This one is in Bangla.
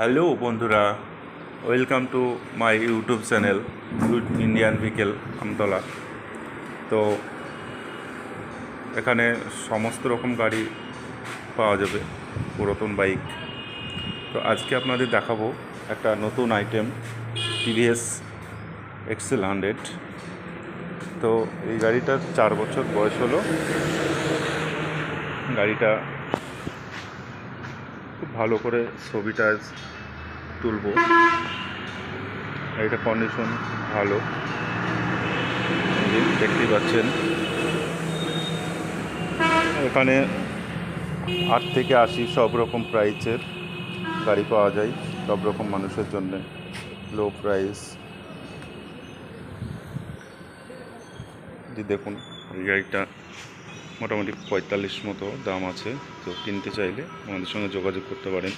হ্যালো বন্ধুরা, welcome to my YouTube channel Indian vehicle Amtala. তো এখানে সমস্ত রকম গাড়ি পাওয়া যাবে, পুরাতন বাইক। তো আজকে আপনাদের দেখাবো একটা নতুন আইটেম, টিভিএস XL100। তো এই গাড়িটার 4 বছর বয়স হলো। গাড়িটা খুব ভালো করে ছবিটা তুলবো। গাড়িটা কন্ডিশন ভালো, দেখতেই পাচ্ছেন। এখানে 8 থেকে 80 সব রকম প্রাইসের গাড়ি পাওয়া যায়, সব রকম মানুষের জন্য লো প্রাইস। দেখুন, এই গাড়িটা মোটামুটি 45 মতো দাম আছে। তো কিনতে চাইলে আমাদের সঙ্গে যোগাযোগ করতে পারেন।